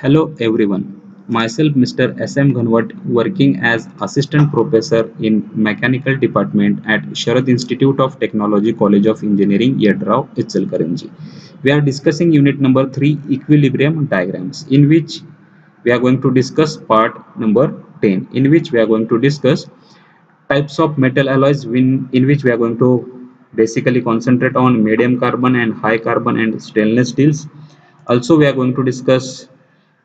Hello everyone. Myself Mr. S.M. Ghanwat working as Assistant Professor in Mechanical Department at Sharad Institute of Technology College of Engineering Yedrao, Ichalkaranji. We are discussing unit number 3 equilibrium diagrams in which we are going to discuss part number 10 in which we are going to discuss types of metal alloys in which we are going to basically concentrate on medium carbon and high carbon and stainless steels. Also we are going to discuss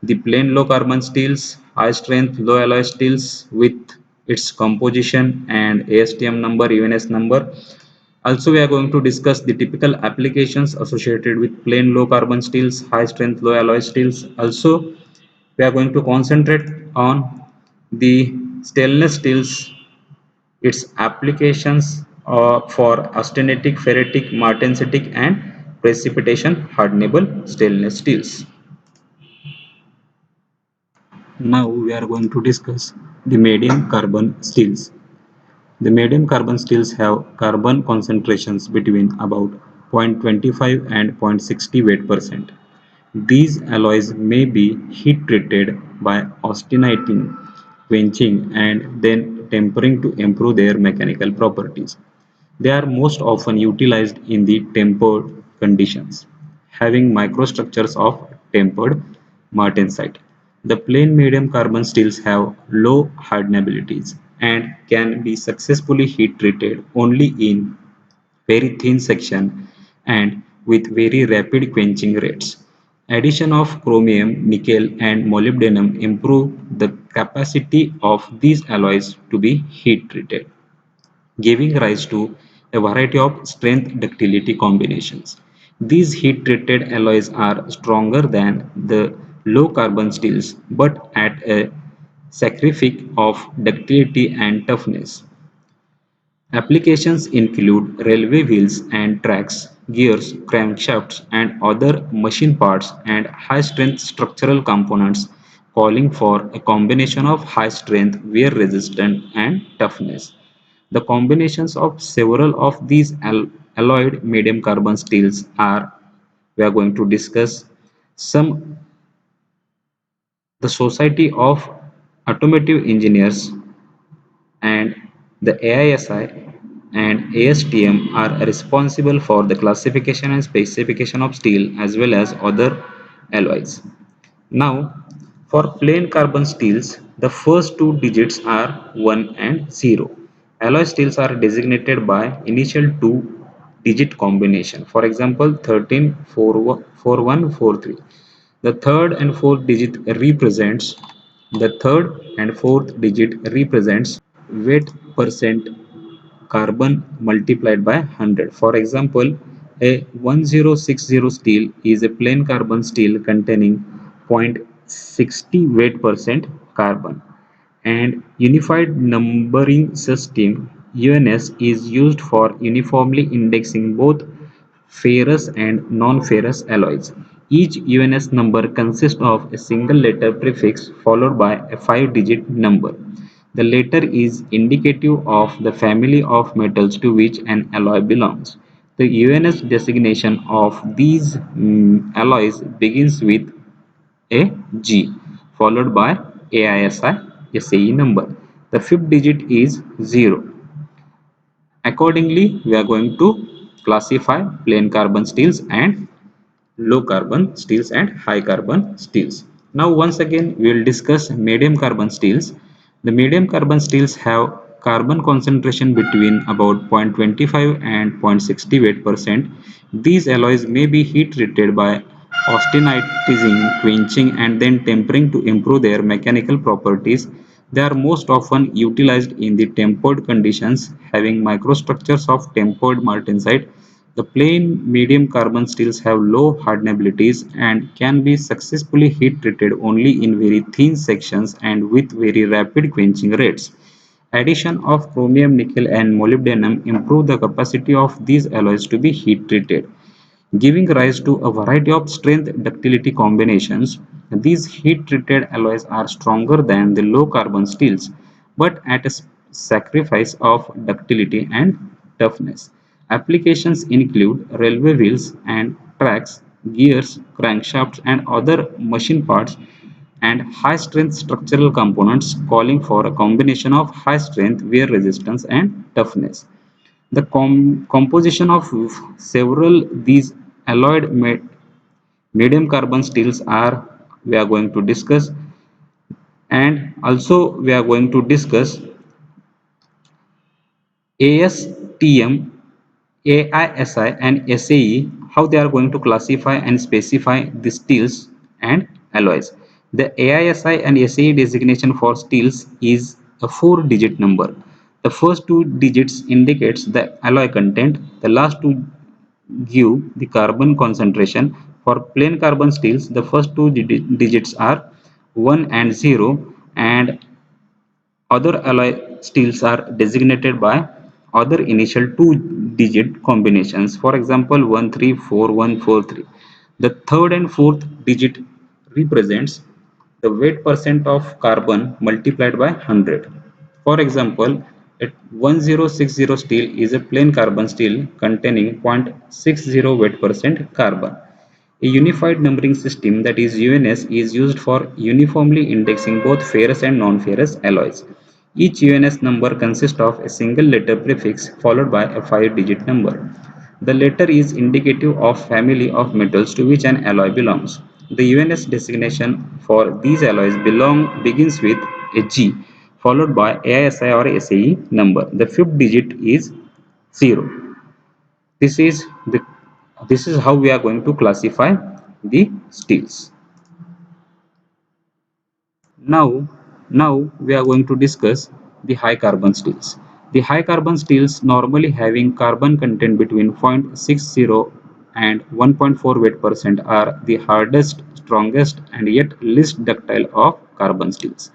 the plain low carbon steels, high strength low alloy steels with its composition and ASTM number, UNS number. Also, we are going to discuss the typical applications associated with plain low carbon steels, high strength low alloy steels. Also, we are going to concentrate on the stainless steels, its applications for austenitic, ferritic, martensitic, and precipitation hardenable stainless steels. Now we are going to discuss the medium carbon steels. The medium carbon steels have carbon concentrations between about 0.25 and 0.60 weight%. These alloys may be heat treated by austeniting, quenching, and then tempering to improve their mechanical properties. They are most often utilized in the tempered conditions, having microstructures of tempered martensite. The plain medium carbon steels have low hardenabilities and can be successfully heat treated only in very thin section and with very rapid quenching rates. Addition of chromium, nickel and molybdenum improve the capacity of these alloys to be heat treated, giving rise to a variety of strength ductility combinations. These heat treated alloys are stronger than the low carbon steels but at a sacrifice of ductility and toughness. Applications include railway wheels and tracks, gears, crankshafts, and other machine parts, and high-strength structural components, calling for a combination of high strength, wear resistance, and toughness. The combinations of several of these alloyed medium carbon steels are we are going to discuss some. The Society of Automotive Engineers and the AISI and ASTM are responsible for the classification and specification of steel as well as other alloys. Now, for plain carbon steels, the first two digits are 1 and 0. Alloy steels are designated by initial two digit combination. For example, 134143. The third and fourth digit represents the third and fourth digit represents weight percent carbon multiplied by 100. For example, a 1060 steel is a plain carbon steel containing 0.60 weight% carbon. And unified numbering system UNS is used for uniformly indexing both ferrous and non-ferrous alloys. Each UNS number consists of a single letter prefix followed by a 5-digit number. The letter is indicative of the family of metals to which an alloy belongs. The UNS designation of these alloys begins with a G followed by AISI SAE number. The fifth digit is 0. Accordingly, we are going to classify plain carbon steels and low carbon steels and high carbon steels. Now once again we will discuss medium carbon steels. The medium carbon steels have carbon concentration between about 0.25 and 0.60 weight%. These alloys may be heat treated by austenitizing, quenching and then tempering to improve their mechanical properties. They are most often utilized in the tempered conditions, having microstructures of tempered martensite. The plain medium carbon steels have low hardenabilities and can be successfully heat treated only in very thin sections and with very rapid quenching rates. Addition of chromium, nickel and molybdenum improve the capacity of these alloys to be heat treated, giving rise to a variety of strength ductility combinations. These heat treated alloys are stronger than the low carbon steels but at a sacrifice of ductility and toughness. Applications include railway wheels and tracks, gears, crankshafts and other machine parts. and high strength structural components calling for a combination of high strength, wear resistance and toughness. The composition of several these alloyed medium carbon steels are we are going to discuss, and also we are going to discuss ASTM, AISI and SAE, how they are going to classify and specify the steels and alloys. The AISI and SAE designation for steels is a 4-digit number. The first two digits indicates the alloy content, the last two give the carbon concentration. For plain carbon steels, the first two digits are 1 and 0, and other alloy steels are designated by other initial two-digit combinations. For example, 134143. The third and fourth digit represents the weight percent of carbon multiplied by 100. For example, a 1060 steel is a plain carbon steel containing 0.60 weight percent carbon. A unified numbering system, that is UNS, is used for uniformly indexing both ferrous and non-ferrous alloys. Each UNS number consists of a single letter prefix followed by a 5-digit number. The letter is indicative of family of metals to which an alloy belongs. The UNS designation for these alloys begins with a G followed by ASI or SAE number. The fifth digit is 0. This is the this is how we are going to classify the steels. Now we are going to discuss the high carbon steels. The high carbon steels normally having carbon content between 0.60 and 1.4 weight percent are the hardest, strongest and yet least ductile of carbon steels.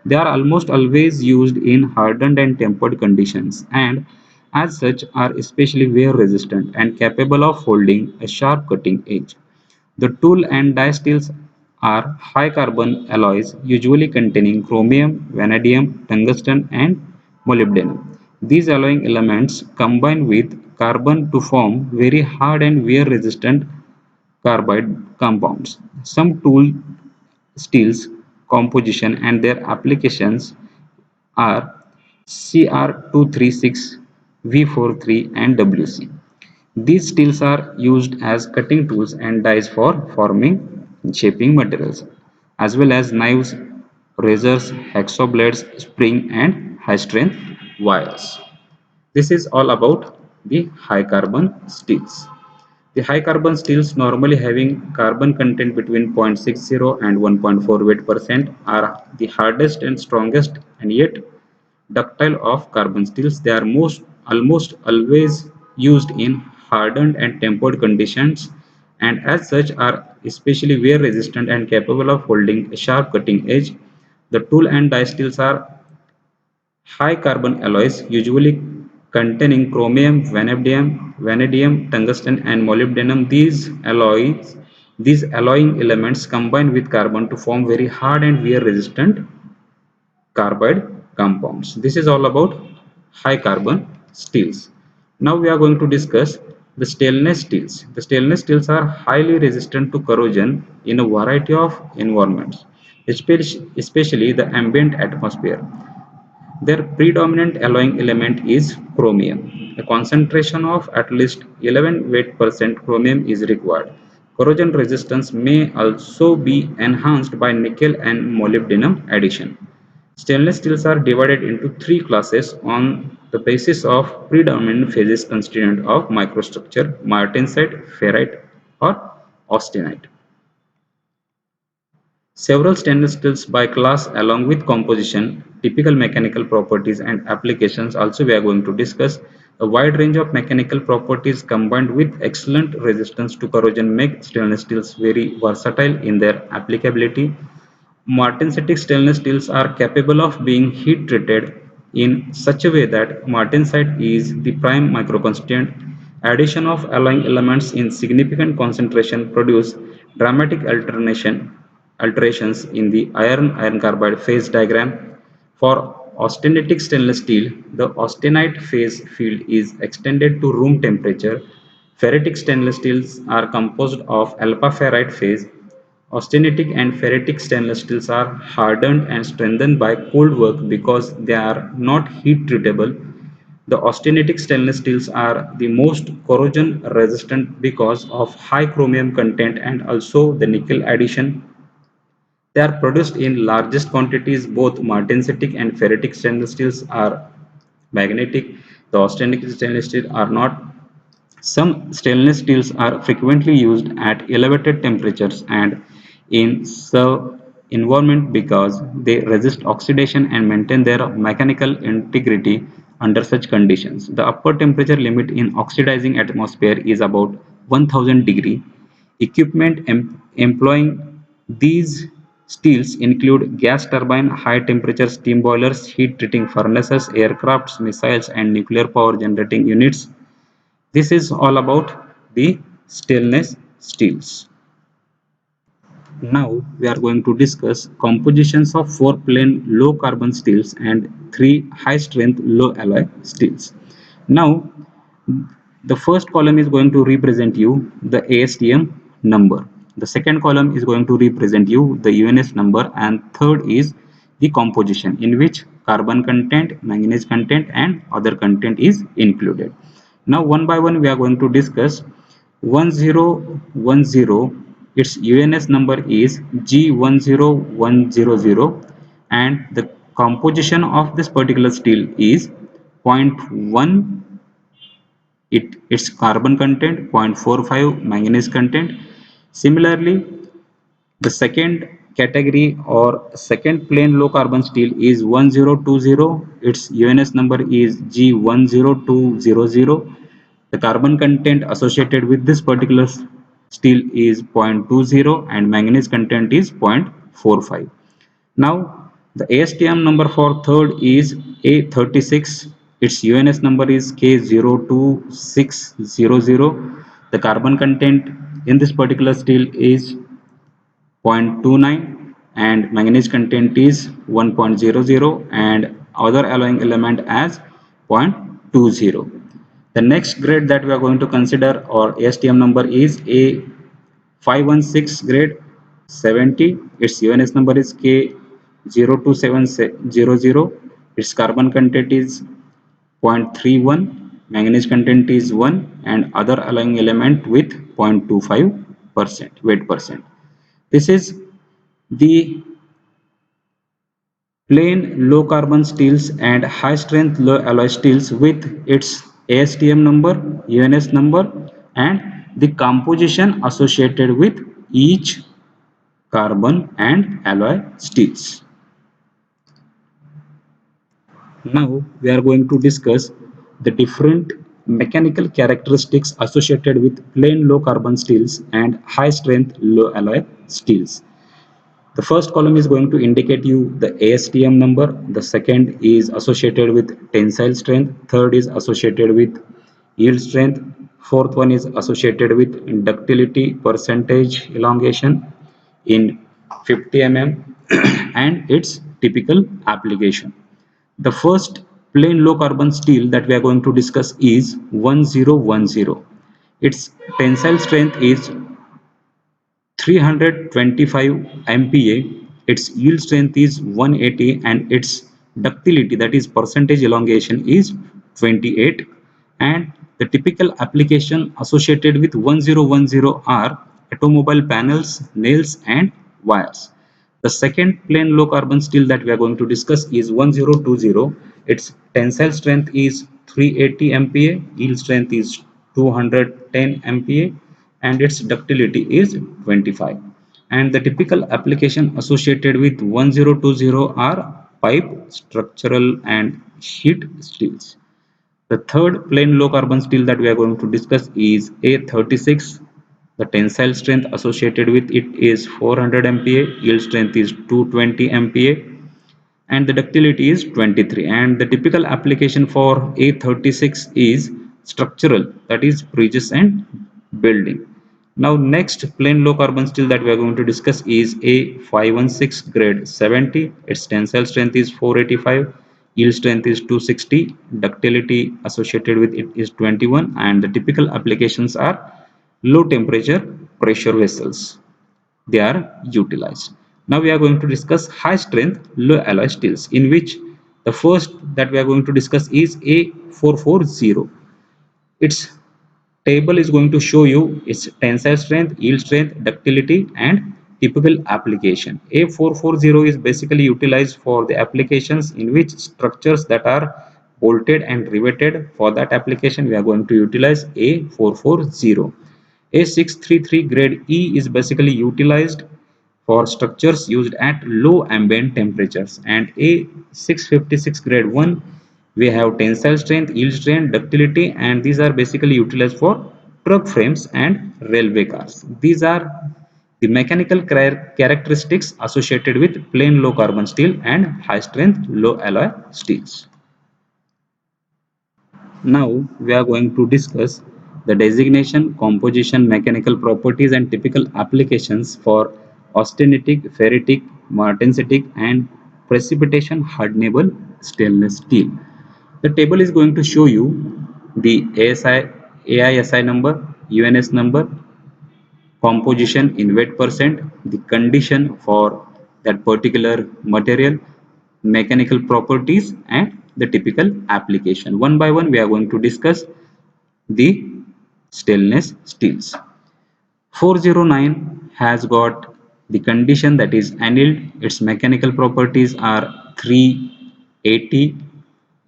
They are almost always used in hardened and tempered conditions, and as such are especially wear resistant and capable of holding a sharp cutting edge. The tool and die steels are high carbon alloys usually containing chromium, vanadium, tungsten and molybdenum. These alloying elements combine with carbon to form very hard and wear resistant carbide compounds. Some tool steels composition and their applications are CR236, V43 and WC. These steels are used as cutting tools and dies for forming and shaping materials, as well as knives, razors, hacksaw blades, spring and high strength wires. This is all about the high carbon steels. The high carbon steels normally having carbon content between 0.60 and 1.4 weight percent are the hardest and strongest and yet ductile of carbon steels. They are almost always used in hardened and tempered conditions, and as such are especially wear resistant and capable of holding a sharp cutting edge. The tool and die steels are high carbon alloys usually containing chromium, vanadium, tungsten and molybdenum. These alloying elements combine with carbon to form very hard and wear resistant carbide compounds. This is all about high carbon steels. Now we are going to discuss the stainless steels. The stainless steels are highly resistant to corrosion in a variety of environments, especially the ambient atmosphere. Their predominant alloying element is chromium. A concentration of at least 11 weight percent chromium is required. Corrosion resistance may also be enhanced by nickel and molybdenum addition. Stainless steels are divided into three classes on the basis of predominant phases constituent of microstructure: martensite, ferrite, or austenite. Several stainless steels by class along with composition, typical mechanical properties and applications. Also we are going to discuss a wide range of mechanical properties combined with excellent resistance to corrosion make stainless steels very versatile in their applicability. Martensitic stainless steels are capable of being heat treated in such a way that martensite is the prime microconstituent. Addition of alloying elements in significant concentration produce dramatic alterations in the iron-iron carbide phase diagram. For austenitic stainless steel, the austenite phase field is extended to room temperature. Ferritic stainless steels are composed of alpha ferrite phase Austenitic and ferritic stainless steels are hardened and strengthened by cold work because they are not heat treatable. The austenitic stainless steels are the most corrosion resistant because of high chromium content and also the nickel addition. They are produced in largest quantities. Both martensitic and ferritic stainless steels are magnetic. The austenitic stainless steel are not. Some stainless steels are frequently used at elevated temperatures and in the environment because they resist oxidation and maintain their mechanical integrity under such conditions. The upper temperature limit in oxidizing atmosphere is about 1000 degree. Equipment employing these steels include gas turbine, high temperature steam boilers, heat treating furnaces, aircrafts, missiles, and nuclear power generating units. This is all about the stainless steels. Now we are going to discuss compositions of 4 plain low carbon steels and 3 high strength low alloy steels. Now the first column is going to represent you the ASTM number. The second column is going to represent you the UNS number, and third is the composition in which carbon content, manganese content and other content is included. Now one by one we are going to discuss 1010. Its UNS number is G10100 and the composition of this particular steel is zero point 0.1, its carbon content, 0.45 manganese content. Similarly, the second category or second plain low carbon steel is 1020. Its UNS number is G10200. The carbon content associated with this particular steel is 0.20 and manganese content is 0.45. Now the ASTM number for third is A36. Its UNS number is K02600. The carbon content in this particular steel is 0.29 and manganese content is 1.00 and other alloying element as 0.20. The next grade that we are going to consider or ASTM number is A516 grade 70. Its UNS number is K02700. Its carbon content is 0.31, manganese content is 1 and other alloying element with 0.25% weight percent. This is the plain low carbon steels and high strength low alloy steels with its ASTM number, UNS number and the composition associated with each carbon and alloy steels. Now we are going to discuss the different mechanical characteristics associated with plain low carbon steels and high strength low alloy steels. The first column is going to indicate you the ASTM number. The second is associated with tensile strength. Third is associated with yield strength. Fourth one is associated with ductility percentage elongation in 50 mm and its typical application. The first plain low carbon steel that we are going to discuss is 1010. Its tensile strength is 325 MPa, its yield strength is 180 and its ductility, that is percentage elongation, is 28, and the typical application associated with 1010 are automobile panels, nails and wires. The second plain low carbon steel that we are going to discuss is 1020. Its tensile strength is 380 MPa, yield strength is 210 MPa and its ductility is 25. And the typical application associated with 1020 are pipe, structural and sheet steels. The third plain low carbon steel that we are going to discuss is A36. The tensile strength associated with it is 400 MPa, yield strength is 220 MPa and the ductility is 23, and the typical application for A36 is structural, that is bridges and building. Now next plain low carbon steel that we are going to discuss is A516 grade 70. Its tensile strength is 485, yield strength is 260, ductility associated with it is 21 and the typical applications are low temperature pressure vessels. they are utilized. Now we are going to discuss high strength low alloy steels, in which the first that we are going to discuss is A440. Its table is going to show you its tensile strength, yield strength, ductility, and typical application. A440 is basically utilized for the applications in which structures that are bolted and riveted. For that application, we are going to utilize A440. A633 grade E is basically utilized for structures used at low ambient temperatures, and A656 grade 1 we have tensile strength, yield strength, ductility, and these are basically utilized for truck frames and railway cars. These are the mechanical characteristics associated with plain low carbon steel and high strength low alloy steels. Now we are going to discuss the designation, composition, mechanical properties, and typical applications for austenitic, ferritic, martensitic, and precipitation hardenable stainless steel. The table is going to show you the AISI number, UNS number, composition in weight percent, the condition for that particular material, mechanical properties, and the typical application. One by one, we are going to discuss the stainless steels. 409 has got the condition that is annealed. Its mechanical properties are 380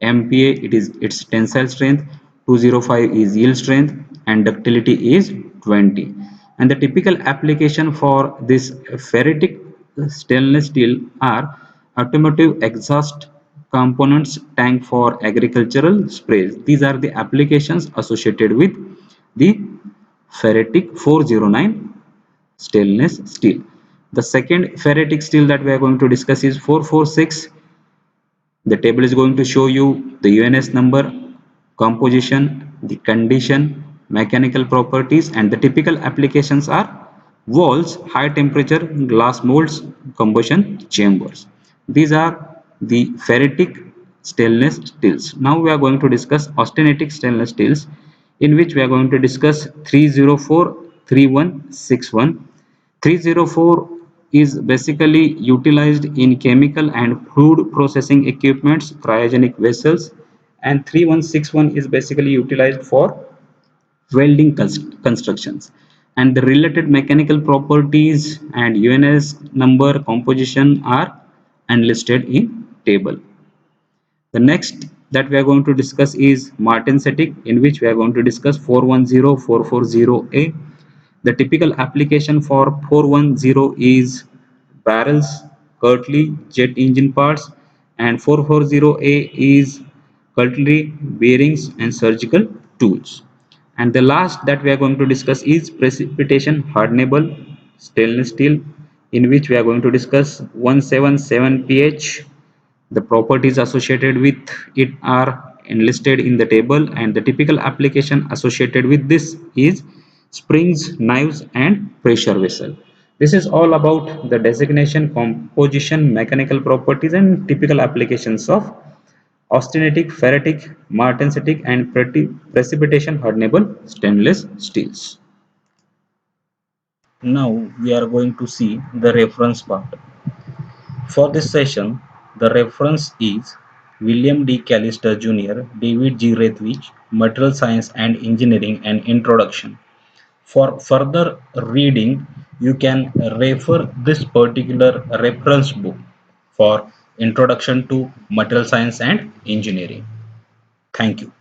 MPa. It is its tensile strength. 205 is yield strength, and ductility is 20. And the typical application for this ferritic stainless steel are automotive exhaust components, tank for agricultural sprays. These are the applications associated with the ferritic 409 stainless steel. The second ferritic steel that we are going to discuss is 446. The table is going to show you the UNS number, composition, the condition, mechanical properties, and the typical applications are walls, high temperature glass molds, combustion chambers. These are the ferritic stainless steels. Now we are going to discuss austenitic stainless steels, in which we are going to discuss 304, 3161. 304 is basically utilized in chemical and food processing equipments, cryogenic vessels, and 3161 is basically utilized for welding constructions. And the related mechanical properties and UNS number, composition are enlisted in table. The next that we are going to discuss is martensitic, in which we are going to discuss 410, 440A. The typical application for 410 is barrels, cutlery, jet engine parts, and 440A is cutlery, bearings, and surgical tools. And the last that we are going to discuss is precipitation hardenable stainless steel, in which we are going to discuss 177 pH. The properties associated with it are enlisted in the table, and the typical application associated with this is springs, knives, and pressure vessel. This is all about the designation, composition, mechanical properties, and typical applications of austenitic, ferritic, martensitic, and precipitation hardenable stainless steels. Now we are going to see the reference part. For this session, the reference is William D. Callister Jr., David G. Rathwich, Material Science and Engineering, an Introduction. For further reading, you can refer this particular reference book for Introduction to Material Science and Engineering. Thank you.